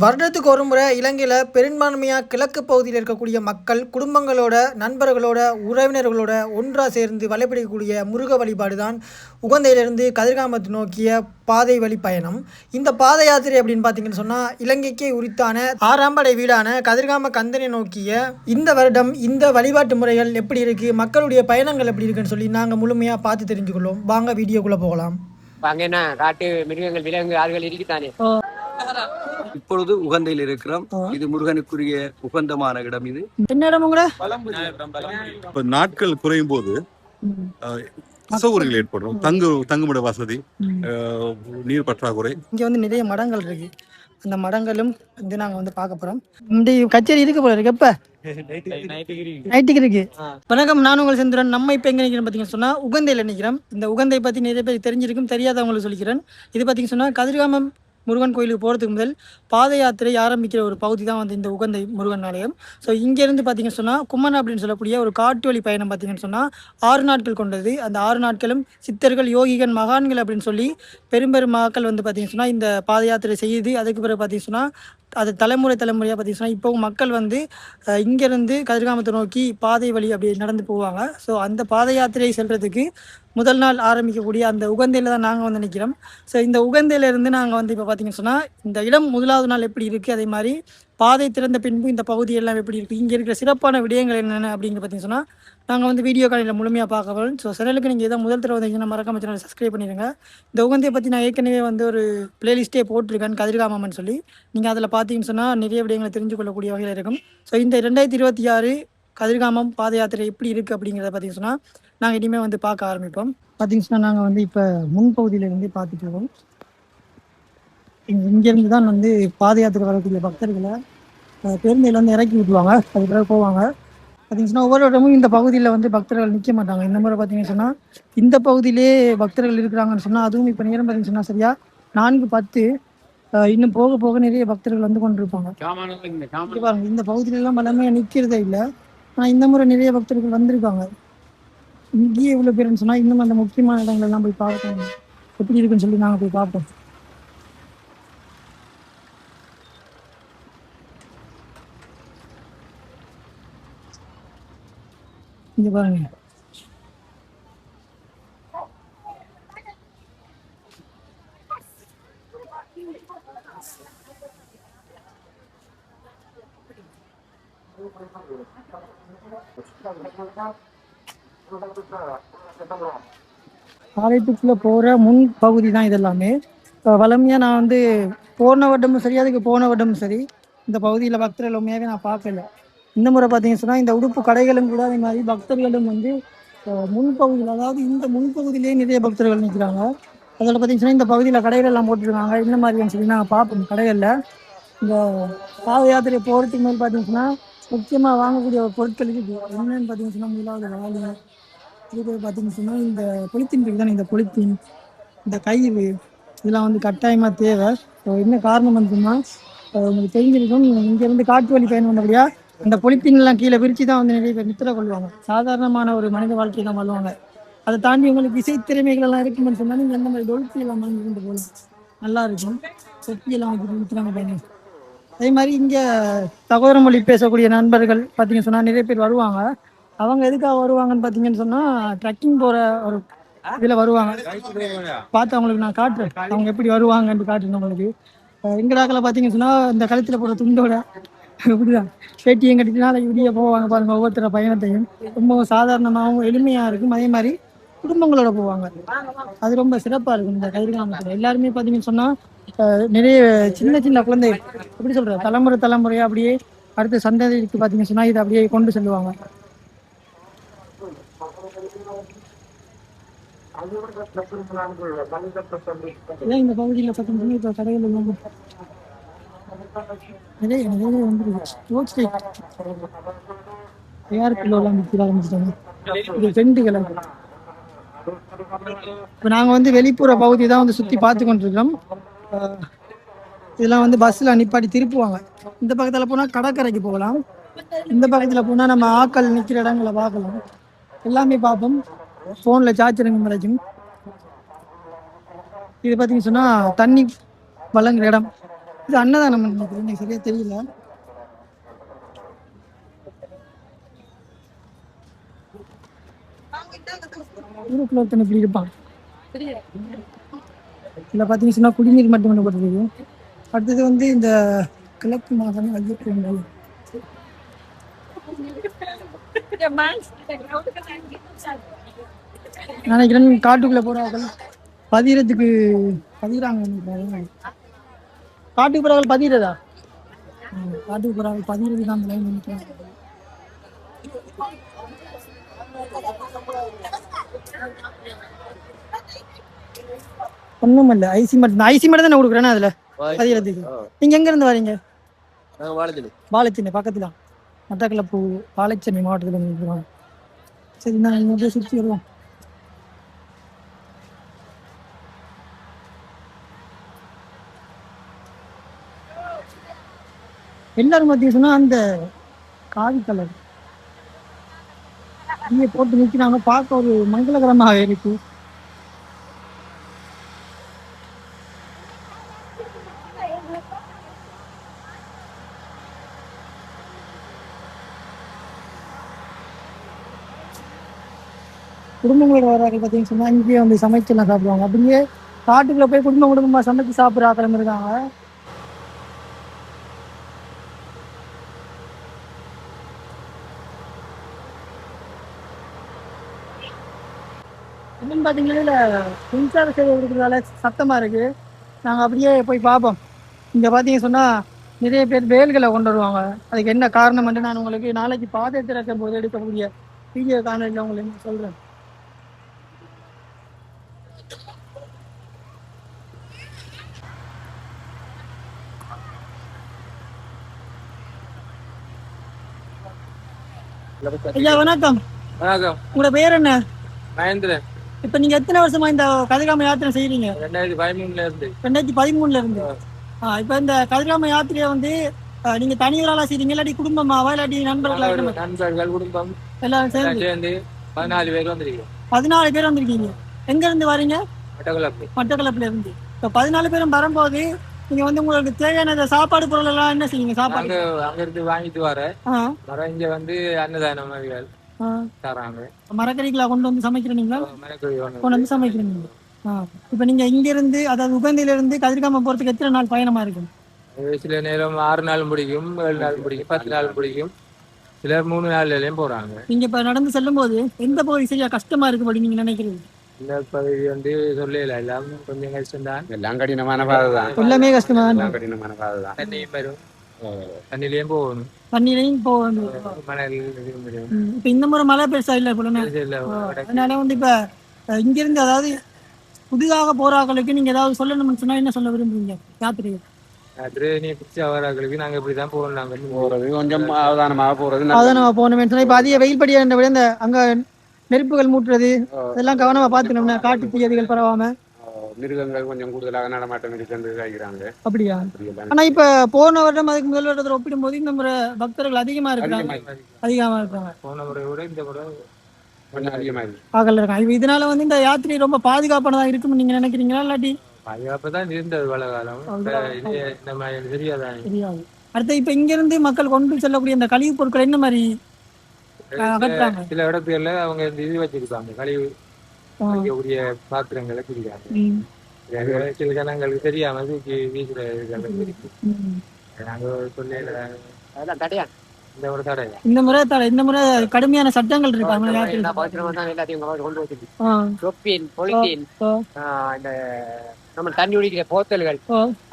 வருடத்துக்கு ஒரு முறை இலங்கையில் பெரும்பான்மையாக கிழக்கு பகுதியில் இருக்கக்கூடிய மக்கள் குடும்பங்களோட நண்பர்களோட உறவினர்களோட ஒன்றாக சேர்ந்து வழிபடக்கூடிய முருக வழிபாடு தான் உகந்தையிலிருந்து கதிர்காமத்தை நோக்கிய பாதை வழி பயணம். இந்த பாத யாத்திரை அப்படின்னு பார்த்தீங்கன்னு சொன்னால் இலங்கைக்கே உரித்தான ஆறாம்படை வீடான கதிர்காம கந்தனை நோக்கிய இந்த வருடம் இந்த வழிபாட்டு முறைகள் எப்படி இருக்குது, மக்களுடைய பயணங்கள் எப்படி இருக்குன்னு சொல்லி நாங்கள் முழுமையாக பார்த்து தெரிஞ்சுக்கொள்வோம். வாங்க வீடியோக்குள்ளே போகலாம். அங்க என்ன காட்டு மிருகங்கள் விலங்கு ஆறுகள் இருக்குதானே. இப்பொழுது உகந்தையில் இருக்கிறோம். இது முருகனுக்குரிய உகந்தமான இடம். இது என்ன இடம்? நாட்கள் குறையும் போது அசௌகரியங்கள் ஏற்படும். தங்குமிட வசதி, நீர் பற்றாக்குறை. இங்க வந்து நிறைய மடங்கள் இருக்கு. அந்த மடங்களும் வந்து நாங்க வந்து பார்க்க போறோம். இந்த கச்சேரி இருக்கு போல இருக்கு. எப்ப நைட்டுக்கு இருக்கு. வணக்கம், நான் உங்கள் செந்துரன். நம்ம இப்ப எங்க நிக்கிறோம் பாத்தீங்கன்னு சொன்னா உகந்தையில நிக்கிறோம். இந்த உகந்தை பத்தி நிறைய பேர் தெரிஞ்சிருக்கும், தெரியாதவங்களுக்கு சொல்லிக்கிறேன். இது பாத்தீங்கன்னு சொன்னா கதிர்காமம் முருகன் கோயிலுக்கு போகிறதுக்கு முதல் பாத யாத்திரை ஆரம்பிக்கிற ஒரு பகுதி தான் வந்து இந்த உகந்தை முருகன் ஆலயம். ஸோ இங்கேருந்து பார்த்தீங்கன்னு சொன்னால் கும்மன் அப்படின்னு சொல்லக்கூடிய ஒரு காட்டு வழி பயணம் பார்த்தீங்கன்னு சொன்னால் 6 நாட்கள் கொண்டது. அந்த 6 நாட்களும் சித்தர்கள், யோகிகள், மகான்கள் அப்படின்னு சொல்லி பெரும் மக்கள் வந்து பார்த்தீங்கன்னு சொன்னால் இந்த பாத யாத்திரை செய்யுது. அதுக்கு பிறகு பார்த்தீங்கன்னு சொன்னால் அது தலைமுறையாக பார்த்தீங்கன்னா இப்போவும் மக்கள் வந்து இங்கேருந்து கதிர்காமத்தை நோக்கி பாதை வழி அப்படி நடந்து போவாங்க. ஸோ அந்த பாத யாத்திரையை செல்றதுக்கு முதல் நாள் ஆரம்பிக்கக்கூடிய அந்த உகந்தையில் தான் நாங்கள் வந்து நிற்கிறோம். ஸோ இந்த உகந்தையிலேருந்து நாங்கள் வந்து இப்போ பார்த்தீங்கன்னு சொன்னால் இந்த இடம் முதலாவது நாள் எப்படி இருக்குது, அதே மாதிரி பாதை திறந்த பின்பு இந்த பகுதி எல்லாம் எப்படி இருக்குது, இங்கே இருக்கிற சிறப்பான விடயங்கள் என்னென்ன அப்படிங்கிற பார்த்தீங்கன்னு சொன்னால் நாங்கள் வந்து வீடியோ காலையில் முழுமையாக பார்க்க வரோம். ஸோ சேனலுக்கு நீங்கள் எதாவது முதல் தடவை வந்தீங்கன்னா மறக்காம சேனலை சப்ஸ்கிரைப் பண்ணிடுங்க. இந்த உகந்தையை பற்றி நான் ஏற்கனவே வந்து ஒரு பிளேலிஸ்ட்டே போட்டிருக்கேன், கதிர்காமம்னு சொல்லி. நீங்கள் அதில் பார்த்தீங்கன்னு சொன்னால் நிறைய விடயங்களை தெரிஞ்சு கொள்ளக்கூடிய வகையில் இருக்கும். ஸோ இந்த 2026 கதிர்காமம் பாத யாத்திரை எப்படி இருக்குது அப்படிங்கிறத பார்த்தீங்கன்னு சொன்னால் நாங்கள் இனிமேல் வந்து பார்க்க ஆரம்பிப்போம். பார்த்தீங்கன்னு சொன்னால் நாங்கள் வந்து இப்போ முன்பகுதியிலேருந்து பார்த்துட்டு இருக்கோம். இங்கேருந்து தான் வந்து பாத யாத்திரை வரக்கூடிய பக்தர்களை பேருந்தில் வந்து இறக்கி விட்டுருவாங்க, அது பிறகு போவாங்க. பார்த்தீங்கன்னா ஒவ்வொரு இடமும் இந்த பகுதியில் வந்து பக்தர்கள் நிற்க மாட்டாங்க. இந்த முறை பார்த்தீங்கன்னு சொன்னால் இந்த பகுதியிலே பக்தர்கள் இருக்கிறாங்கன்னு சொன்னால், அதுவும் இப்போ நேரம் பார்த்தீங்கன்னு சொன்னால் சரியா 4:10. இன்னும் போக போக நிறைய பக்தர்கள் வந்து கொண்டிருப்பாங்க. பாருங்க, இந்த பகுதியிலெல்லாம் பலமையாக நிற்கிறதே இல்லை. ஆனால் இந்த முறை நிறைய பக்தர்கள் வந்திருக்காங்க. இங்கேயே இவ்வளோ பேருன்னு சொன்னால் இன்னும் அந்த முக்கியமான இடங்கள்லாம் போய் பார்க்கணும், எப்படி இருக்குன்னு சொல்லி நாங்கள் போய் பார்ப்போம். இங்க பாருங்க, ஆலயத்துக்குள்ள போற முன் பகுதி தான் இதெல்லாமே. வளமையா நான் வந்து போன வட்டமும் சரி, அதுக்கு போன வட்டமும் சரி, இந்த பகுதியில் பக்தர்கள் உண்மையாகவே நான் பார்க்கல. இந்த முறை பார்த்தீங்கன்னு சொன்னால் இந்த உடுப்பு கடைகளும் கூட அதே மாதிரி பக்தர்களும் வந்து முன்பகுதியில், அதாவது இந்த முன்பகுதியிலேயே நிறைய பக்தர்கள் நிற்கிறாங்க. அதில் பார்த்தீங்கன்னா இந்த பகுதியில் கடைகள் எல்லாம் போட்டிருக்காங்க. இந்த மாதிரின்னு சொல்லி நாங்கள் பார்ப்போம். கடைகளில் இந்த பாத யாத்திரை போகிறதுக்கு மேல் பார்த்தீங்கன்னா முக்கியமாக வாங்கக்கூடிய ஒரு பொருட்கள் இருக்குது. என்னென்னு பார்த்தீங்கன்னு சொன்னால் முதலாவது வாழை, இது பார்த்தீங்கன்னு சொன்னால் இந்த பொலித்தீன் இருக்குது தானே, இந்த பொலித்தீன், இந்த கயிறு, இதெல்லாம் வந்து கட்டாயமாக தேவை. ஸோ என்ன காரணம் வந்துன்னா உங்களுக்கு தெரிஞ்சிருக்கும், இங்கேருந்து காட்டு வழி பயணம் வந்தபடியா அந்த பொலித்தீன்லாம் கீழே விரிச்சு தான் வந்து நிறைய பேர் நித்திர கொள்வாங்க. சாதாரணமான ஒரு மனித வாழ்க்கை தான் வாழ்வாங்க. அதை தாண்டி உங்களுக்கு இசை திறமைகள் எல்லாம் இருக்குன்னு சொன்னால் நீங்கள் எந்த மாதிரி டொல்ஃபியெல்லாம் வாங்கி கொண்டு போகலாம், நல்லா இருக்கும். சொத்தியெல்லாம் வந்து நிறுத்துறாங்க பயணம். அதே மாதிரி இங்கே சகோதர மொழி பேசக்கூடிய நண்பர்கள் பார்த்தீங்கன்னு சொன்னால் நிறைய பேர் வருவாங்க. அவங்க எதுக்காக வருவாங்கன்னு பார்த்தீங்கன்னு சொன்னால் ட்ரெக்கிங் போகிற ஒரு இதில் வருவாங்க. பார்த்து அவங்களுக்கு நான் காட்டுறேன் அவங்க எப்படி வருவாங்கன்னு காட்டுறேன் உங்களுக்கு. எங்கடாக்கில் பார்த்தீங்கன்னு சொன்னால் இந்த கழுத்தில் போகிற துண்டோட இப்படிதான் பேட்டியும் கட்டிட்டு நாளைக்கு விடிய போவாங்க பாருங்கள். ஒவ்வொருத்தர பயணத்தையும் ரொம்ப சாதாரணமாகவும் எளிமையாக இருக்கும். அதே மாதிரி குடும்பங்களோட போவாங்க, அது ரொம்ப சிறப்பாக இருக்கும். இந்த கதிர்காமத்தில் எல்லாருமே பார்த்தீங்கன்னு சொன்னால் நிறைய சின்ன சின்ன குழந்தை, எப்படி சொல்கிறது, தலைமுறையாக அப்படியே அடுத்த சந்ததிக்கு பார்த்தீங்கன்னு சொன்னால் இதை அப்படியே கொண்டு செல்லுவாங்க. இந்த பகுதியில் பார்த்தீங்கன்னா இப்போ கடைகள் நிறைய வந்துருக்கு. ஏஆர் கிலோலாம் விற்க ஆரம்பிச்சிட்டாங்க. இது 2 கிலோ. இப்போ நாங்கள் வந்து வெளிப்புற பகுதி தான் வந்து சுற்றி பார்த்து கொண்டிருக்கிறோம். இதெல்லாம் வந்து பஸ்ஸில் நிப்பாட்டி திருப்புவாங்க. இந்த பக்கத்தில் போனால் கடற்கரைக்கு போகலாம், இந்த பக்கத்தில் போனால் நம்ம ஆக்கள் நிற்கிற இடங்களை பார்க்கலாம். எல்லாமே பார்ப்போம். ஃபோனில் சார்ஜருங்க கிடைக்கும். இது பார்த்தீங்கன்னு சொன்னால் தண்ணி வழங்குற இடம். இது அன்னதானம் நினைக்கிறேன், எனக்கு சரியா தெரியல. ஊருக்குள்ள ஒருத்தன் இப்படி இருப்பான். இதில் பார்த்தீங்கன்னா குடிநீர் மட்டும் பண்ணப்பட்டிருக்கு. அடுத்தது வந்து இந்த கிழக்கு மாகாண ஐயப்பன் நினைக்கிறேன். காட்டுக்குள்ள போறார்கள் பதிகிறதுக்கு பதிகிறாங்க. காட்டுக்கு போறார்கள் பதிகிறதா? காட்டுக்கு போறார்கள் பதிகிறது தான் நினைக்கிறேன். ஒண்ணும் இல்ல, ஐசி மட்டும் தானே கொடுக்குறேன்னா அதுல பதிகிறதுக்கு. நீங்க எங்க இருந்து வரீங்க? வாழைச்சேனை பக்கத்துல, மட்டக்களப்பு வாழைச்சேனை மாவட்டத்தில் இருக்கிறோம். சரி, நான் இங்கே சுற்றி வருவோம். எல்லாரும் பார்த்தீங்கன்னா அந்த காவி கலர் இங்கே போட்டு நிற்கிறாங்க, பார்க்க ஒரு மங்களகரமாக இருக்கு. குடும்பங்களோட வராங்க பார்த்தீங்கன்னு சொன்னால் இங்கேயே வந்து சமைச்செல்லாம் சாப்பிடுவாங்க. அப்படியே காட்டுக்குள்ள போய் குடும்பமாக சமைச்சு சாப்பிட்ற ஆக்கிரம் இருக்காங்க. என்னன்னு பார்த்தீங்கன்னா மின்சார சேவை இருக்கிறதால சத்தமாக இருக்குது. நாங்கள் அப்படியே போய் பார்ப்போம். இங்கே பார்த்தீங்கன்னு சொன்னால் நிறைய பேர் வேல்களை கொண்டு வருவாங்க. அதுக்கு என்ன காரணம் வந்து நான் உங்களுக்கு நாளைக்கு பாதை திறக்கும் போது எடுக்கக்கூடிய வீடியோ காணொலியில் உங்களுக்கு சொல்கிறேன். ஐயா வணக்கம். வணக்கம். உங்களோட பேர் என்ன? மகேந்திரன். இப்ப நீங்க எத்தனை வருஷமா இந்த கதிர்காம யாத்திரை செய்யறீங்க? 2013 இருந்து. 2013 இருந்து. இப்ப இந்த கதிர்காம யாத்திரையை வந்து நீங்க தனியாளா செய்றீங்க இல்லாட்டி குடும்பமாவா இல்லாட்டி நண்பர்கள் குடும்பம் எல்லாரும் சேர்ந்து 14 பேர் வந்திருக்கீங்க. 14 பேர் வந்திருக்கீங்க. எங்க இருந்து வரீங்க? மட்டக்களப்புல இருந்து. இப்ப 14 பேரும் வரும்போது நீங்க வந்து உங்களுக்கு தேவையான சாப்பாடு பொருள் எல்லாம் என்ன செய்யுங்க? சாப்பாடு அங்க இருந்து வாங்கிட்டு வரேன். இங்க வந்து அன்னதானம் தராங்க. மரக்கறிகளா கொண்டு வந்து சமைக்கிறீங்களா? கொண்டு வந்து சமைக்கிறீங்க. இப்ப நீங்க இங்க இருந்து அதாவது உகந்தில இருந்து கதிர்காம போறதுக்கு எத்தனை நாள் பயணமா இருக்கும்? சில நேரம் 6 நாள் முடிக்கும், 7 நாள் முடிக்கும், 10 நாள் முடிக்கும், சிலர் 3 நாள்லயும் போறாங்க. நீங்க இப்ப நடந்து செல்லும் போது எந்த பகுதி சரியா கஷ்டமா இருக்கு அப்படி நீங்க நினைக்கிறீங்க? இந்த பகுதி வந்து சொல்லல, எல்லாம் கொஞ்சம் கஷ்டம் தான். எல்லாம் கடினமான பாதை தான். எல்லாமே கஷ்டமா தான். கடினமான பாதை தான். தண்ணியும் வரும், தண்ணிலையும் போகணும், தண்ணிலையும் போகணும். மணல். இப்ப இந்த முறை மழை பெருசா இல்ல போல, அதனால வந்து இப்ப இங்க இருந்து அதாவது புதிதாக போறாங்களுக்கு நீங்க ஏதாவது சொல்லணும்னு சொன்னா என்ன சொல்ல விரும்புறீங்க? யாத்திரை நீ பிடிச்ச வராங்களுக்கு நாங்க இப்படிதான் போகணும். நாங்க போறது கொஞ்சம் அவதானமாக போறது. அவதானமா போகணும்னு சொன்னா இப்ப அதிக வெயில் படியா இந்த அங்க நெருப்புகள் மூட்டுறது அதெல்லாம் கவனமா பாத்துக்கணும்னா காட்டு தீயதிகள் பரவாம. மிருகங்கள் கொஞ்சம் கூடுதலாக நடமாட்டம் இருக்கிறாங்க. அப்படியா? ஆனா இப்ப போன வருடம் அதுக்கு முதல் வருடத்தை ஒப்பிடும் போது இந்த முறை பக்தர்கள் அதிகமா இருக்கிறாங்க. போன முறை விட இந்த முறை கொஞ்சம் அதிகமா இருக்கு. இருக்காங்க. இதனால வந்து இந்த யாத்திரை ரொம்ப பாதுகாப்பானதா இருக்கும்னு நீங்க நினைக்கிறீங்களா இல்லாட்டி? பாதுகாப்புதான் இருந்தது பல காலம். இந்த மாதிரி தெரியாது. அடுத்து இப்ப இங்க இருந்து மக்கள் கொண்டு செல்லக்கூடிய இந்த கழிவு பொருட்கள் என்ன மாதிரி அகற்றாங்க? சில இடத்துல அவங்க இந்த இது வச்சிருக்காங்க, கழிவு வைக்கக்கூடிய பாத்திரங்களை பிடிக்காங்க. சில ஜனங்களுக்கு தெரியாம வீசுற இருக்கு. நாங்க சொல்ல இந்த ஒரு தடை. இந்த முறை கடுமையான சட்டங்கள் இருக்காங்க. நம்ம தண்ணி குடிக்கிற போத்தல்கள்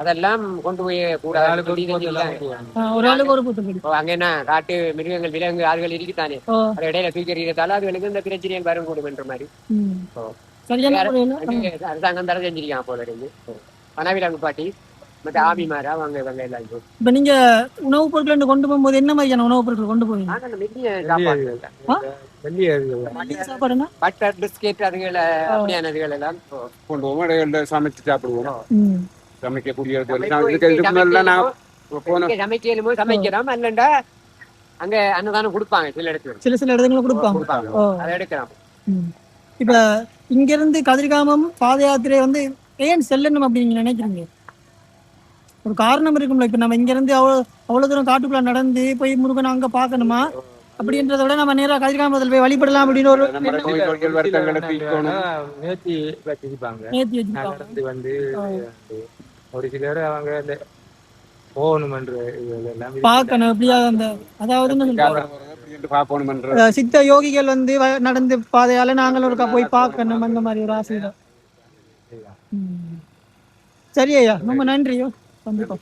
அதெல்லாம் கொண்டு போய் அங்க என்ன காட்டு மிருகங்கள் விலங்கு ஆறுகள் இருக்குதானே, அது இடையில தூக்கி எறிகிறதால அதுகளுக்கு இந்த பிரச்சனைகள் வரக்கூடும் என்ற மாதிரி அரசாங்கம் தடை செஞ்சிருக்கான் போல இருந்து. வனவிலங்கு பாட்டி மற்ற ஆபிமாரா அவங்க இவங்க எல்லாம். இப்ப நீங்க உணவுப் பொருட்கள் கொண்டு போகும்போது என்ன மாதிரியான உணவுப் பொருட்கள் கொண்டு போவீங்க? பட்டர் பிஸ்கெட் அதுகளை அப்படியானதுகள் எல்லாம் கொண்டு போவோம், சமைச்சு சாப்பிடுவோம். சமைக்கிறோம் அல்லண்டா அங்க அன்னதானம் கொடுப்பாங்க. சில இடத்துல கொடுப்பாங்க, அதை எடுக்கலாம். இப்ப இங்க இருந்து கதிர்காமம் பாத யாத்திரை வந்து ஏன் செல்லணும் அப்படின்னு நினைக்கிறீங்க? ஒரு காரணம் இருக்கும்ல. இப்போ நம்ம இங்கேருந்து அவ்வளோ தூரம் காட்டுக்குள்ளே நடந்து போய் முருகனை அங்கே பார்க்கணுமா அப்படின்றத விட நம்ம நேராக கதிர்காமத்தில் போய் வழிபடலாம் அப்படின்னு ஒரு நேர்த்தி வச்சிருப்பாங்க. நடந்து வந்து ஒரு சிலர் அவங்க இந்த போகணுமென்ற இதெல்லாம் பார்க்கணும் அப்படியா அந்த அதாவது சித்த யோகிகள் வந்து நடந்து பாதையால நாங்கள் ஒருக்கா போய் பார்க்கணும் அந்த மாதிரி ஒரு ஆசை தான். சரி ஐயா, ரொம்ப நன்றியோ. கண்டிப்பா.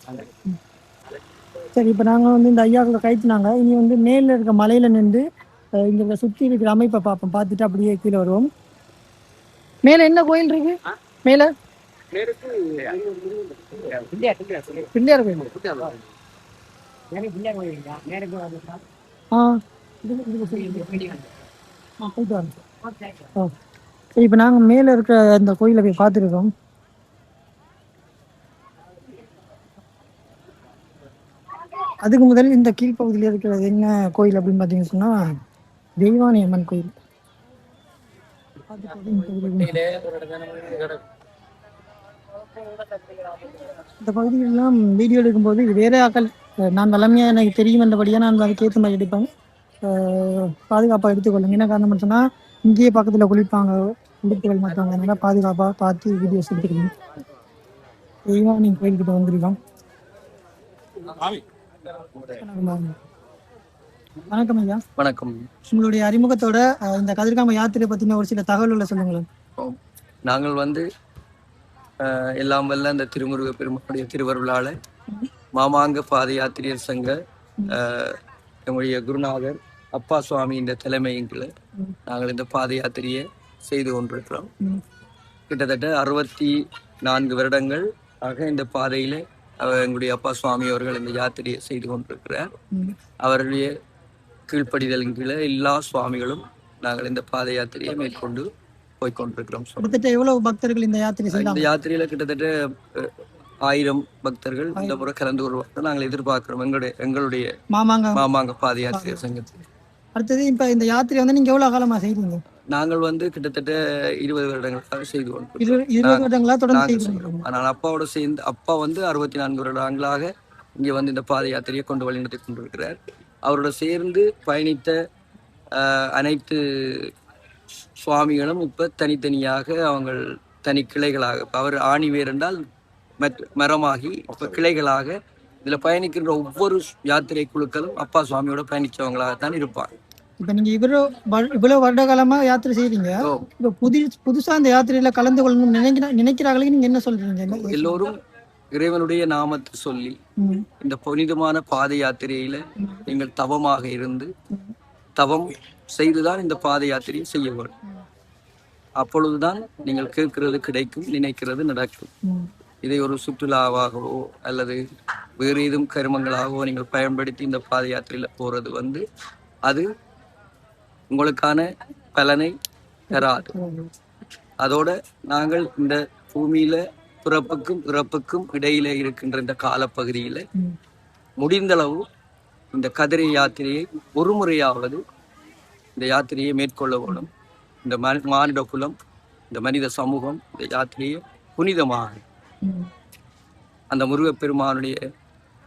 சரி, இப்போ நாங்கள் வந்து இந்த ஐயாக்களை கைத்துனாங்க. இனி வந்து மேல இருக்க மலையில நின்று இங்க சுற்றி இருக்கிற அமைப்பை பார்ப்போம். பார்த்துட்டு அப்படியே கீழே வருவோம். மேல என்ன கோயில் இருக்கு? மேல பிள்ளையார் கோயில். சரி, இப்போ நாங்கள் மேலே இருக்கிற அந்த கோயிலை போய் பார்த்துருக்கோம். அதுக்கு முதல் இந்த கீழ்ப்பகுதியில் இருக்கிறது என்ன கோயில் அப்படின்னு பார்த்தீங்கன்னு சொன்னால் தெய்வானை அம்மன் கோயில். இந்த பகுதிகளெல்லாம் வீடியோ எடுக்கும்போது வேற ஆக்கள் நான் வளமையாக எனக்கு தெரியும் என்றபடியாக நான் அதுக்கேற்ற மாதிரி எடுப்பேன். பாதுகாப்பாக எடுத்துக்கொள்ளுங்க. என்ன காரணம் சொன்னால் இங்கேயே பக்கத்தில் குளிப்பாங்க உடுப்புகள் மற்றவங்க, அதனால பாதுகாப்பாக பார்த்து வீடியோஸ் எடுத்துக்கணும். தெய்வானை கோயில்கிட்ட வந்திருக்கோம். வணக்கம் ஐயா. வணக்கம். உங்களுடைய அறிமுகத்தோட இந்த கதிர்காம யாத்திரை பற்றின ஒரு சில தகவல்களை சொல்லுங்களேன். நாங்கள் வந்து எல்லாம் வல்ல அந்த திருமுருக பெருமானுடைய திருவருளால மாமாங்க பாத யாத்திரியர் சங்க நம்முடைய குருநாதர் அப்பா சுவாமியின் தலைமையின் கீழே நாங்கள் இந்த பாத யாத்திரையை செய்து கொண்டிருக்கிறோம். கிட்டத்தட்ட 64 வருடங்கள் ஆக இந்த பாதையில எங்களுடைய அப்பா சுவாமி அவர்கள் இந்த யாத்திரையை செய்து கொண்டிருக்கிறார். அவருடைய கீழ்ப்படிதலின் கீழே எல்லா சுவாமிகளும் நாங்கள் இந்த பாத யாத்திரையை மேற்கொண்டு போய்கொண்டிருக்கிறோம். கிட்டத்தட்ட எவ்வளவு பக்தர்கள் இந்த யாத்திரை? இந்த யாத்திரையில கிட்டத்தட்ட 1000 பக்தர்கள் இந்த முறை கலந்து கொள்வார்கள் நாங்கள் எதிர்பார்க்கிறோம் எங்களுடைய மாமாங்க பாத யாத்திரை சங்கத்தில். அடுத்தது இப்ப இந்த யாத்திரை வந்து நீங்க எவ்வளவு காலமா செய்றீங்க? நாங்கள் வந்து கிட்டத்தட்ட 20 வருடங்களாக செய்து கொண்டோம். 20 வருடங்களா தொடர்ந்து செய்கிறோம். ஆனால் அப்பாவோட சேர்ந்து அப்பா வந்து 64 வருடங்களாக இங்கே வந்து இந்த பாத யாத்திரையை கொண்டு வழிநடத்தி கொண்டிருக்கிறார். அவரோட சேர்ந்து பயணித்த அனைத்து சுவாமிகளும் இப்ப தனித்தனியாக அவங்க தனி கிளைகளாக, அவர் ஆணி வேர் என்றால் மரமாகி இப்ப கிளைகளாக இதுல பயணிக்கின்ற ஒவ்வொரு யாத்திரை குழுக்களும் அப்பா சுவாமியோட பயணிச்சவங்களாகத்தான் இருப்பாங்க. இப்ப நீங்க இவ்வளவு வருட காலமா யாத்திரை செய்றீங்க. இப்ப புதுசா அந்த யாத்திரையில கலந்து கொள்ளணும் நினைக்கிறாங்களே, நீங்க என்ன சொல்றீங்க? எல்லோரும் இறைவனுடைய நாமத்தை சொல்லி இந்த புனிதமான பாத யாத்திரையில நீங்கள் தவமாக இருந்து தவம் செய்துதான் இந்த பாத யாத்திரையை செய்ய வேண்டும். அப்பொழுதுதான் நீங்கள் கேட்கிறது கிடைக்கும், நினைக்கிறது நடக்கும். இதை ஒரு சுற்றுலாவாகவோ அல்லது வேறு ஏதும் கருமங்களாகவோ நீங்கள் பயன்படுத்தி இந்த பாத யாத்திரையில போறது வந்து அது உங்களுக்கான பலனை தராது. அதோட நாங்கள் இந்த பூமியில பிறப்புக்கும் இறப்புக்கும் இடையில இருக்கின்ற இந்த காலப்பகுதியில முடிந்தளவு இந்த கதிரை யாத்திரையை ஒரு முறையாவது இந்த யாத்திரையை மேற்கொள்ள வேணும். இந்த மானிட குலம், இந்த மனித சமூகம் இந்த யாத்திரையை புனிதமாக அந்த முருகப்பெருமானுடைய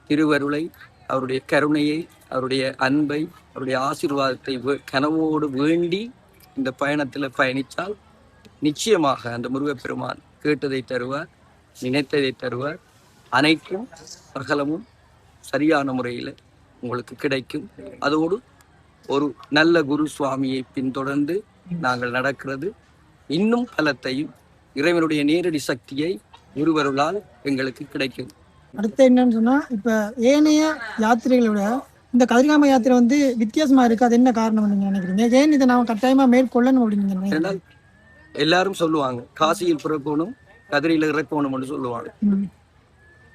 திருவருளை, அவருடைய கருணையை, அவருடைய அன்பை, அவருடைய ஆசீர்வாதத்தை கனவோடு வேண்டி இந்த பயணத்துல பயணித்தால் நிச்சயமாக அந்த முருகப்பெருமான் கேட்டதை தருவார், நினைத்ததை தருவார். அனைத்தும் சகலமும் சரியான முறையில் உங்களுக்கு கிடைக்கும். அதோடு ஒரு நல்ல குரு சுவாமியை பின்தொடர்ந்து நாங்கள் நடக்கிறது இன்னும் பலத்தையும் இறைவனுடைய நேரடி சக்தியை குருவருளால் எங்களுக்கு கிடைக்கும். அடுத்து என்னன்னு சொன்னா, இப்ப ஏனைய யாத்திரைகளை விட இந்த கதிர்காம யாத்திரை வந்து வித்தியாசமா இருக்கு. அது என்ன காரணம் நீங்க நினைக்கிறீங்க? ஏன் இதை நான் கட்டாயமா மேற்கொள்ளணும் அப்படின்னு? எல்லாரும் சொல்லுவாங்க காசியில் பிறக்கணும், கதிரையில இறக்கணும் சொல்லுவாங்க.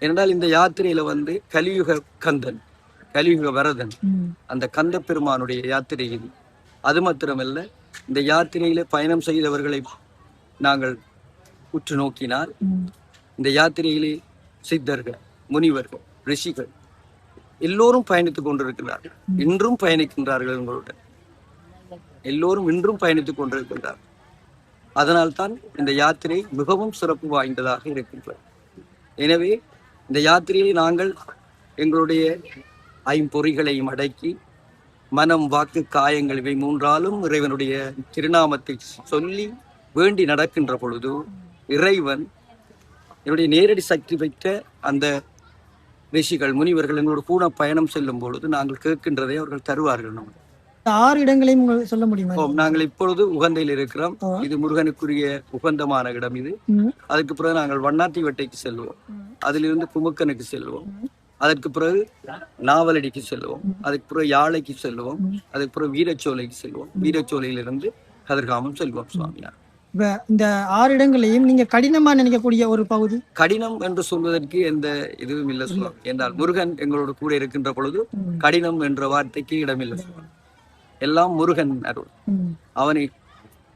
ஏனென்றால் இந்த யாத்திரையில வந்து கலியுக கந்தன், கலியுக வரதன், அந்த கந்த பெருமானுடைய யாத்திரை இது. அது மாத்திரமல்ல, இந்த யாத்திரையில பயணம் செய்தவர்களை நாங்கள் உற்று நோக்கினால் இந்த யாத்திரையிலே சித்தர்கள், முனிவர்கள், ரிஷிகள் எல்லோரும் பயணித்துக் கொண்டிருக்கிறார்கள். இன்றும் பயணிக்கின்றார்கள். எங்களுடன் எல்லோரும் இன்றும் பயணித்துக் கொண்டிருக்கின்றார்கள். அதனால்தான் இந்த யாத்திரை மிகவும் சிறப்பு வாய்ந்ததாக இருக்கின்றது. எனவே இந்த யாத்திரையை நாங்கள் எங்களுடைய ஐம்பொறிகளையும் அடக்கி மனம், வாக்கு, காயங்கள் இவை மூன்றாலும் இறைவனுடைய திருநாமத்தை சொல்லி வேண்டி நடக்கின்ற பொழுது இறைவன் என்னுடைய நேரடி சக்தி வைத்த அந்த ரிஷிகள், முனிவர்கள் எங்களோட கூட பயணம் செல்லும் பொழுது நாங்கள் கேட்கின்றதை அவர்கள் தருவார்கள். நமக்கு 6 இடங்களையும் சொல்ல முடியுமா? நாங்கள் இப்பொழுது உகந்தையில் இருக்கிறோம். இது முருகனுக்குரிய உகந்தமான இடம். இது அதுக்கு பிறகு நாங்கள் வண்ணாத்தி வெட்டைக்கு செல்வோம், அதிலிருந்து குமுக்கனுக்கு செல்வோம், அதற்கு பிறகு நாவலடிக்கு செல்வோம், அதுக்கு பிறகு யாழைக்கு செல்வோம், அதுக்கு பிறகு வீரச்சோலைக்கு செல்வோம், வீரச்சோலையிலிருந்து கதிர்காமம் செல்வோம். சுவாமியார் இந்த 6 இடங்களையும் நீங்க கடினமா நினைக்கக்கூடிய ஒரு பகுதி? கடினம் என்று சொல்வதற்கு எந்த இதுவும் இல்லை சுவாமி. என்றால் முருகன் எங்களோட கூட இருக்கின்ற பொழுது கடினம் என்ற வார்த்தைக்கு இடமில்லை சுவாமி. எல்லாம் முருகன் அருள்.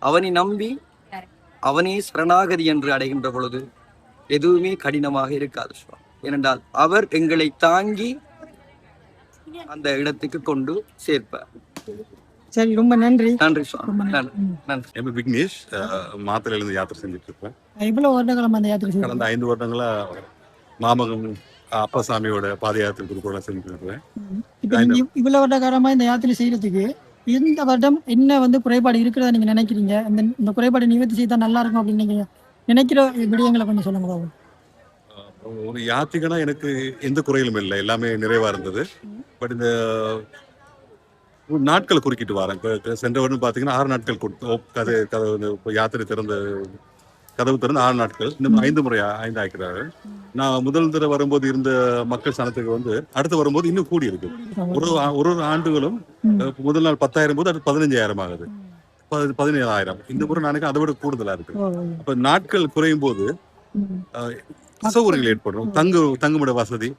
அவனை நம்பி அவனே சரணாகதி என்று அடைகின்ற பொழுது எதுவுமே கடினமாக இருக்காது சுவாமி. ஏனென்றால் அவர் எங்களை தாங்கி அந்த இடத்துக்கு கொண்டு சேர்ப்பார். சரி, ரொம்ப நன்றி. நன்றி சுவாமி. நன்றி. என் பேர் விக்னேஷ். மாத்தறையிலிருந்து யாத்திரை செஞ்சுட்டு இருப்பேன். இவ்வளவு வருடங்களும் அந்த யாத்திரை கடந்த 5 வருடங்களா மாமகம் அப்பாசாமியோட பாத யாத்திரை குரூப்போட செஞ்சுட்டு இருக்கிறேன். இவ்வளவு வருட காலமா இந்த யாத்திரை செய்யறதுக்கு இந்த வருடம் என்ன குறைபாடு இருக்கிறதா நீங்க நினைக்கிறீங்க? இந்த குறைபாடு நிவர்த்தி செய்தா நல்லா இருக்கும் அப்படின்னு நீங்க நினைக்கிற விடயங்களை கொஞ்சம் சொல்லுங்க. ஒரு யாத்திகனா எனக்கு எந்த குறையிலும் இல்லை, எல்லாமே நிறைவா இருந்தது. பட் இந்த நாட்களை குறுக்கிட்டு வரேன். சென்ற வருடம் பார்த்தீங்கன்னா 6 நாட்கள் யாத்திரை கதவு திறந்து 6 நாட்கள், இன்னும் 5 முறை 5 ஆக்கிறாரு. நான் முதல் தடவை வரும்போது இருந்த மக்கள் சனத்துக்கு அடுத்து வரும்போது இன்னும் கூடி இருக்கு. ஒரு ஆண்டுகளும் முதல் நாள் 10,000 போது அது 15,000 ஆகுது, 17,000. இந்த முறை நாளைக்கு அதை விட கூடுதலா இருக்கு. அப்ப நாட்கள் குறையும் போது அசௌகரியங்கள் ஏற்படும். தங்குமிட வசதி,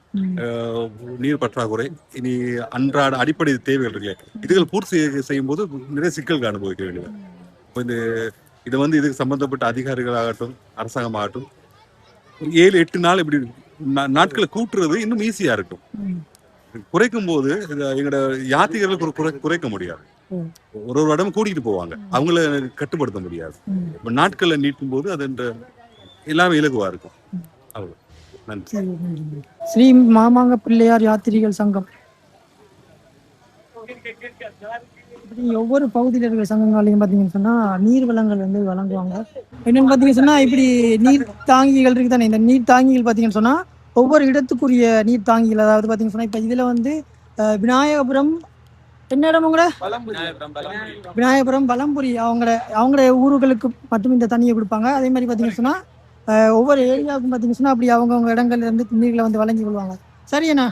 நீர் பற்றாக்குறை, இனி அன்றாட அடிப்படை தேவைகள் இருக்குல்ல, இதுகள் பூர்த்தி செய்யும் போது நிறைய சிக்கல்கள் அனுபவிக்க வேண்டியது. இப்போ இதுக்கு சம்பந்தப்பட்ட அதிகாரிகளாகட்டும் அரசாங்கமாகட்டும் 7-8 நாள் இப்படி நாட்களை கூட்டுறது இன்னும் ஈஸியா இருக்கும். குறைக்கும் போது எங்களோட யாத்திரைகளுக்கு குறைக்க முடியாது. ஒரு இடம் கூட்டிகிட்டு போவாங்க, அவங்கள கட்டுப்படுத்த முடியாது. நாட்களை நீட்டும் போது அது எல்லாமே இலகுவா இருக்கும். ஸ்ரீ மாமாங்க பிள்ளையார் யாத்திரிகள் சங்கம் ஒவ்வொரு பகுதியில் இருக்கிற சங்கங்களையும் பார்த்தீங்கன்னு சொன்னா நீர் வளங்கள் வழங்குவாங்க. என்னன்னு பார்த்தீங்கன்னு சொன்னா இப்படி நீர் தாங்கிகள் இருக்கு தானே. இந்த நீர் தாங்கிகள் பார்த்தீங்கன்னு சொன்னா ஒவ்வொரு இடத்துக்குரிய நீர் தாங்கிகள், அதாவது பார்த்தீங்கன்னு சொன்னா இப்போ இதுல விநாயகபுரம் என்ன இடம் கூட விநாயகபுரம் பலம்புரி அவங்களோட ஊர்களுக்கு மட்டும் இந்த தண்ணியை கொடுப்பாங்க. அதே மாதிரி பார்த்தீங்கன்னு சொன்னா ஒவ்வொரு ஏரியாவுக்கும் பார்த்தீங்கன்னா அப்படி அவங்கவுங்க இடங்கள்ல இருந்து நீர்களை வழங்கி கொள்வாங்க. சரிண்ணா,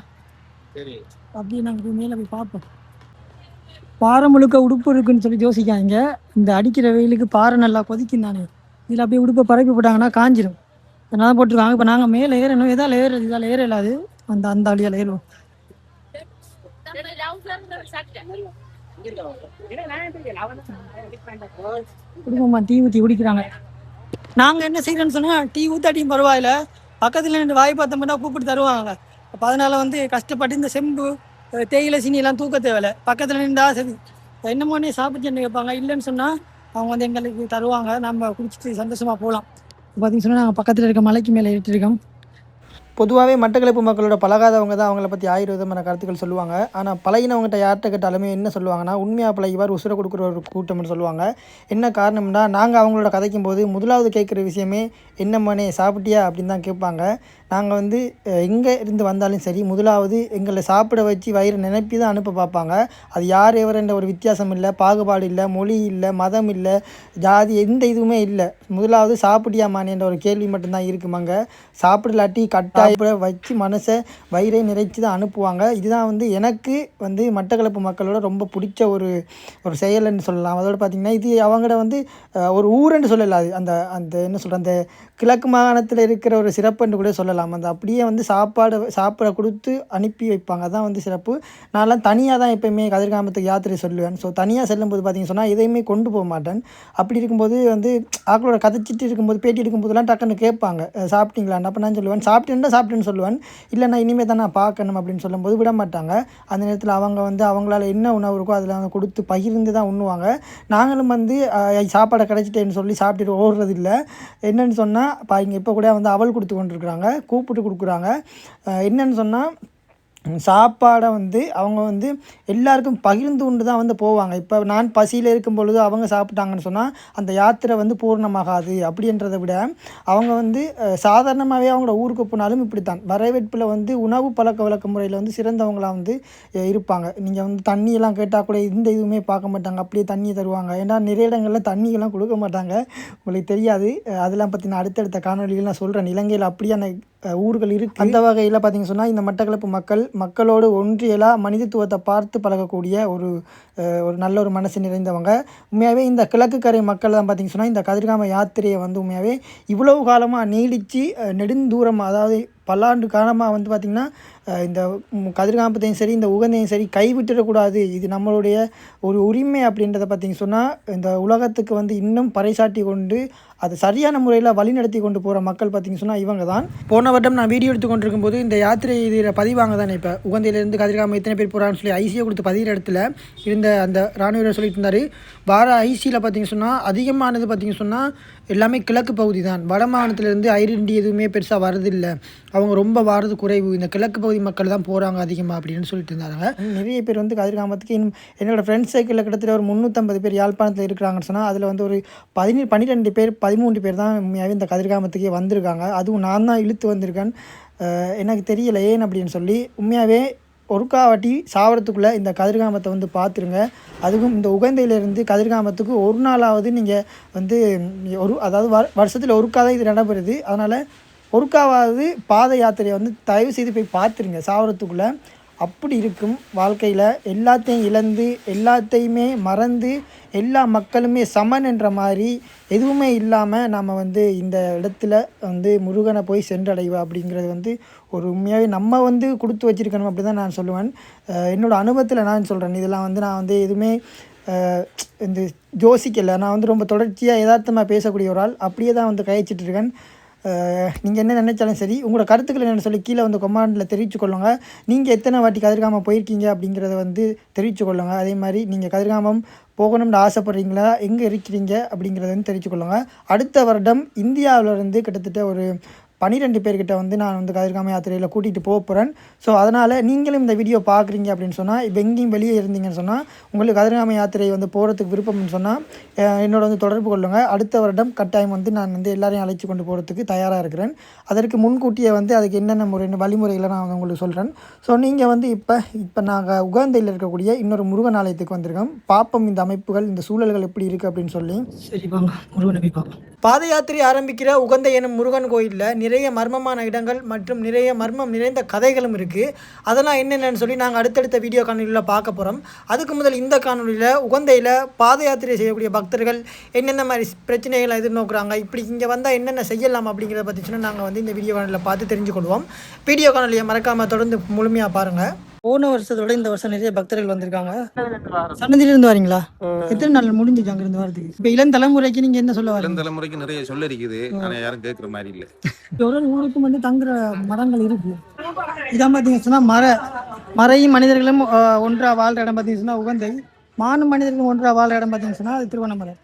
அப்படியே நாங்கள் மேலே போய் பார்ப்போம். பாறை முழுக்க உடுப்பு இருக்குன்னு சொல்லி யோசிக்காங்க. இந்த அடிக்கிற வெயிலுக்கு பாறை நல்லா கொதிக்கும் தானே, இதில் அப்படியே உடுப்பை பரப்பி போட்டாங்கன்னா காஞ்சிடும். அதனால போட்டிருக்காங்க. இப்போ நாங்கள் மேலே ஏறணும். இதால் ஏற இல்லாது, அந்த வழியால் ஏறுவோம். குடும்பமா டீ ஊற்றி குடிக்கிறாங்க. நாங்கள் என்ன செய்யறோன்னு சொன்னால் டீ ஊத்தாட்டியும் பரவாயில்ல, பக்கத்தில் நின்று வாய் பார்த்தோம்னா கூப்பிட்டு தருவாங்க. அப்போ அதனால கஷ்டப்பட்டு இந்த செம்பு தேயிலை சீனியெல்லாம் தூக்க தேவையில்லை, பக்கத்தில் நின்றா சரி. என்னமோனே சாப்பிட்டு கேட்பாங்க. இல்லைன்னு சொன்னால் அவங்க எங்களுக்கு தருவாங்க, நம்ம குடிச்சிட்டு சந்தோஷமாக போகலாம். பார்த்தீங்கன்னு சொன்னால் நாங்கள் பக்கத்தில் இருக்க மலைக்கு மேலே ஏற்றிருக்கோம். பொதுவாகவே மட்டக்களப்பு மக்களோட பழகாதவங்க தான் அவங்கள பற்றி 1000 விதமான கருத்துக்கள் சொல்லுவாங்க. ஆனால் பழகினவங்ககிட்ட யார்கிட்ட கேட்டாலுமே என்ன சொல்லுவாங்கன்னா, உண்மையாக பழகிவார் உசுரை கொடுக்குற ஒரு கூட்டம்னு சொல்லுவாங்க. என்ன காரணம்னா, நாங்கள் அவங்களோட கதைக்கும் போது முதலாவது கேட்குற விஷயமே என்ன மனே சாப்பிட்டியா அப்படின்னு தான் கேட்பாங்க. நாங்கள் எங்கே இருந்து வந்தாலும் சரி, முதலாவது எங்களை சாப்பிட வச்சு வயிறு நினைப்பி தான் அனுப்ப பார்ப்பாங்க. அது யார் எவரென்ற ஒரு வித்தியாசம் இல்லை, பாகுபாடு இல்லை, மொழி இல்லை, மதம் இல்லை, ஜாதி, எந்த இதுவுமே இல்லை. முதலாவது சாப்பிட்டியாமானேன்ற ஒரு கேள்வி மட்டும்தான் இருக்குமாங்க. சாப்பிடலாட்டி கட்டாய வச்சு மனசை வயிறை நிறைச்சி தான் அனுப்புவாங்க. இதுதான் எனக்கு மட்டக்களப்பு மக்களோட ரொம்ப பிடிச்ச ஒரு செயல்னு சொல்லலாம். அதோட பார்த்திங்கன்னா இது அவங்களோட ஒரு ஊருன்னு சொல்லலாம். அது அந்த என்ன சொல்கிற அந்த கிழக்கு மாகாணத்தில் இருக்கிற ஒரு சிறப்புன்னு கூட சொல்லலாம். அந்த அப்படியே சாப்பாடை கொடுத்து அனுப்பி வைப்பாங்க. அதான் சிறப்பு. நான்லாம் தனியாக தான் எப்போயுமே கதிர்காமத்துக்கு யாத்திரை சொல்லுவேன். ஸோ தனியாக செல்லும்போது பார்த்திங்கன்னு சொன்னால் எதையுமே கொண்டு போக மாட்டேன். அப்படி இருக்கும்போது ஆக்களோட கதைச்சிட்டு இருக்கும்போது பேட்டி எடுக்கும்போதெல்லாம் டக்குன்னு கேட்பாங்க சாப்பிட்டீங்களான்னு. அப்போ நான் சொல்லுவேன் சாப்பிட்டேன்னு சொல்லுவேன். இல்லை நான் இனிமேல் தான் நான் பார்க்கணும் அப்படின்னு சொல்லும்போது விட மாட்டாங்க. அந்த நேரத்தில் அவங்க அவங்களால என்ன உணவு இருக்கோ அதில் கொடுத்து பகிர்ந்து தான் உண்ணுவாங்க. நாங்களும் சாப்பாடை கிடைச்சிட்டேன்னு சொல்லி சாப்பிட்டுட்டு ஓடுறதில்லை. என்னென்னு சொன்னால் இங்கே இப்போ கூட அவள் கொடுத்து கொண்டிருக்கிறாங்க. கூப்பிட்டு கொடுக்குறாங்க. என்னன்னு சொன்னால் சாப்பாடை வந்து அவங்க வந்து எல்லாருக்கும் பகிர்ந்து கொண்டு தான் வந்து போவாங்க. இப்போ நான் பசியில் இருக்கும் பொழுது அவங்க சாப்பிட்டாங்கன்னு சொன்னால் அந்த யாத்திரை வந்து பூர்ணமாகாது. அப்படின்றத விட அவங்க வந்து சாதாரணமாகவே அவங்களோட ஊருக்கு போனாலும் இப்படி தான் வரவேற்பில் வந்து உணவு பழக்க வழக்க முறையில் வந்து சிறந்தவங்களாக வந்து இருப்பாங்க. நீங்கள் வந்து தண்ணியெல்லாம் கேட்டால் கூட இந்த இதுவுமே பார்க்க மாட்டாங்க, அப்படியே தண்ணி தருவாங்க. ஏன்னா நிறைய இடங்களில் தண்ணியெல்லாம் கொடுக்க மாட்டாங்க, உங்களுக்கு தெரியாது. அதெல்லாம் பற்றி நான் அடுத்தடுத்த காணொலிகள் நான் சொல்கிறேன். இலங்கையில் அப்படியான ஊர்கள் இருக்குது. அந்த வகையில் பார்த்திங்க சொன்னால் இந்த மட்டக்களப்பு மக்களோடு ஒன்றியலாக மனிதத்துவத்தை பார்த்து பழகக்கூடிய ஒரு நல்ல ஒரு மனசு நிறைந்தவங்க. உண்மையாகவே இந்த கிழக்கு கரை மக்கள் தான் பார்த்திங்க சொன்னால் இந்த கதிர்காம யாத்திரையை வந்து உண்மையாகவே இவ்வளவு காலமாக நீடித்து நெடுந்தூரமாக, அதாவது பல்லாண்டு காலமாக வந்து பார்த்திங்கன்னா இந்த கதிர்காமத்தையும் சரி இந்த உகந்தையும் சரி கைவிட்டுடக்கூடாது, இது நம்மளுடைய ஒரு உரிமை அப்படின்றத பார்த்திங்க சொன்னால் இந்த உலகத்துக்கு வந்து இன்னும் பறைசாட்டி கொண்டு அது சரியான முறையில் வழிநடத்தி கொண்டு போகிற மக்கள் பார்த்திங்க சொன்னால் இவங்க தான். போன வருடம் நான் வீடியோ எடுத்து கொண்டிருக்கும் போது இந்த யாத்திரை இதில் பதிவாங்க தானே, இப்போ உகந்தையிலேருந்து கதிர்காமம் எத்தனை பேர் போகிறான்னு சொல்லி ஐசியை கொடுத்து பதிகிற இடத்துல இருந்த அந்த இராணுவ வீரர் சொல்லிட்டு இருந்தார். வார ஐசியில் பார்த்திங்க சொன்னால் அதிகமானது பார்த்திங்க சொன்னால் எல்லாமே கிழக்கு பகுதி தான். வட மாநிலத்திலேருந்து ஐடென்டி எதுவுமே பெருசாக வரதில்லை, அவங்க ரொம்ப வாரது குறைவு, இந்த கிழக்கு பகுதி மக்கள் தான் போகிறாங்க அதிகமாக அப்படின்னு சொல்லிட்டு இருந்தாங்க. நிறைய பேர் வந்து கதிர்காமத்துக்கு என்னோடய ஃப்ரெண்ட்ஸ் சைக்கிளில் கிட்டத்தட்ட ஒரு 350 பேர் யாழ்ப்பாணத்தில் இருக்கிறாங்கன்னு சொன்னால் அதில் வந்து ஒரு 12 பேர் 13 பேர் தான் உண்மையாகவே இந்த கதிர்காமத்துக்கே வந்திருக்காங்க. அதுவும் நான் தான் இழுத்து வந்திருக்கேன். எனக்கு தெரியலை ஏன் அப்படின்னு சொல்லி. உண்மையாகவே ஒருக்காவாட்டி சாவரத்துக்குள்ளே இந்த கதிர்காமத்தை வந்து பார்த்துருங்க. அதுவும் இந்த உகந்தையிலேருந்து கதிர்காமத்துக்கு ஒரு நாளாவது நீங்கள் வந்து அதாவது வருஷத்தில் ஒருக்காதான் இது நடைபெறுது. அதனால் ஒருக்காவது பாத யாத்திரையை வந்து தயவு செய்து போய் பார்த்துருங்க சாவரத்துக்குள்ளே. அப்படி இருக்கும் வாழ்க்கையில் எல்லாத்தையும் இழந்து எல்லாத்தையுமே மறந்து எல்லா மக்களுமே சமன் என்ற மாதிரி எதுவுமே இல்லாமல் நம்ம வந்து இந்த இடத்துல வந்து முருகனை போய் சென்றடைவோம் அப்படிங்கிறது வந்து ஒரு உண்மையாகவே நம்ம வந்து கொடுத்து வச்சுருக்கணும் அப்படி தான் நான் சொல்லுவேன். என்னோடய அனுபவத்தில் நான் சொல்கிறேன். இதெல்லாம் வந்து நான் வந்து எதுவுமே இந்த யோசிக்கலை. நான் வந்து ரொம்ப தொடர்ச்சியாக யதார்த்தமாக பேசக்கூடிய ஒரு ஆள், அப்படியே தான் வந்து கழிச்சிட்ருக்கேன். நீங்கள் என்ன நினைச்சாலும் சரி, உங்களோட கருத்துக்களை என்னென்னு சொல்லி கீழே வந்து கமெண்டில் தெரிவித்து கொள்ளுங்க. நீங்கள் எத்தனை வாட்டி கதிர்காமம் போயிருக்கீங்க அப்படிங்கிறத வந்து தெரிவித்து கொள்ளுங்க. அதே மாதிரி நீங்கள் கதிர்காமம் போகணும்னு ஆசைப்படுறீங்களா, எங்கே இருக்கிறீங்க அப்படிங்கிறத வந்து தெரிவித்து கொள்ளுங்க. அடுத்த வருடம் இந்தியாவிலேருந்து கிட்டத்தட்ட ஒரு 12 பேர்கிட்ட வந்து நான் வந்து கதிர்காம யாத்திரையில் கூட்டிகிட்டு போக போகிறேன். ஸோ அதனால் நீங்களும் இந்த வீடியோ பார்க்குறீங்க அப்படின்னு சொன்னால், இப்போ எங்கேயும் வெளியே இருந்தீங்கன்னு சொன்னால், உங்களுக்கு கதிர்காம யாத்திரை வந்து போகிறதுக்கு விருப்பம்னு சொன்னால் என்னோட வந்து தொடர்பு கொள்ளுங்கள். அடுத்த வருடம் கட்டாயம் வந்து நான் வந்து எல்லாரையும் அழைச்சி கொண்டு போகிறதுக்கு தயாராக இருக்கிறேன். அதற்கு முன்கூட்டியே வந்து அதுக்கு என்னென்ன வழிமுறைகளை நான் வந்து உங்களுக்கு சொல்கிறேன். ஸோ நீங்கள் வந்து இப்போ நாங்கள் உகாந்தையில் இருக்கக்கூடிய இன்னொரு முருகன் ஆலயத்துக்கு வந்திருக்கோம். பார்ப்போம் இந்த அமைப்புகள் இந்த சூழல்கள் எப்படி இருக்குது அப்படின்னு சொல்லி. சரி வாங்க முருகனை போய் பார்ப்போம். பாத யாத்திரை ஆரம்பிக்கிற உகந்தை எனும் முருகன் கோயிலில் நிறைய மர்மமான இடங்கள் மற்றும் நிறைய மர்மம் நிறைந்த கதைகளும் இருக்குது. அதெல்லாம் என்னென்னு சொல்லி நாங்கள் அடுத்தடுத்த வீடியோ காணொலியில் பார்க்க போகிறோம். அதுக்கு முதல் இந்த காணொலியில் உகந்தையில் பாத யாத்திரை செய்யக்கூடிய பக்தர்கள் என்னென்ன மாதிரி பிரச்சனைகளை எதிர்நோக்குறாங்க, இப்படி இங்கே வந்தால் என்னென்ன செய்யலாம் அப்படிங்கிறத பற்றிச்சுன்னா நாங்கள் வந்து இந்த வீடியோ காணொலியில் பார்த்து தெரிஞ்சுக்கொள்வோம். வீடியோ காணொலியை மறக்காமல் தொடர்ந்து முழுமையாக பாருங்கள். போன வருஷத்தோட இந்த வருஷம் நிறைய பக்தர்கள் வந்திருக்காங்க. சன்னதியிலிருந்து வரீங்களா? எத்தனை நாள் முடிஞ்சிச்சு அங்கிருந்து வரதுக்கு? இப்ப இளம் தலைமுறைக்கு நீங்க என்ன சொல்ல வரீங்க? இளம் தலைமுறைக்கு நிறைய சொல்ல இருக்குது, ஆனா யாரும் கேட்கிற மாதிரி இல்ல. ஒரு ஊருக்கும் வந்து தங்குற மரங்கள் இருக்கு. இதான் பாத்தீங்கன்னா மறையும் மனிதர்களும் ஒன்றா வாழ்ற இடம் பாத்தீங்கன்னா உகந்தை, மானும் மனிதர்களும் ஒன்றா வாழ்ற இடம் பாத்தீங்கன்னா அது திருவண்ணாமலை.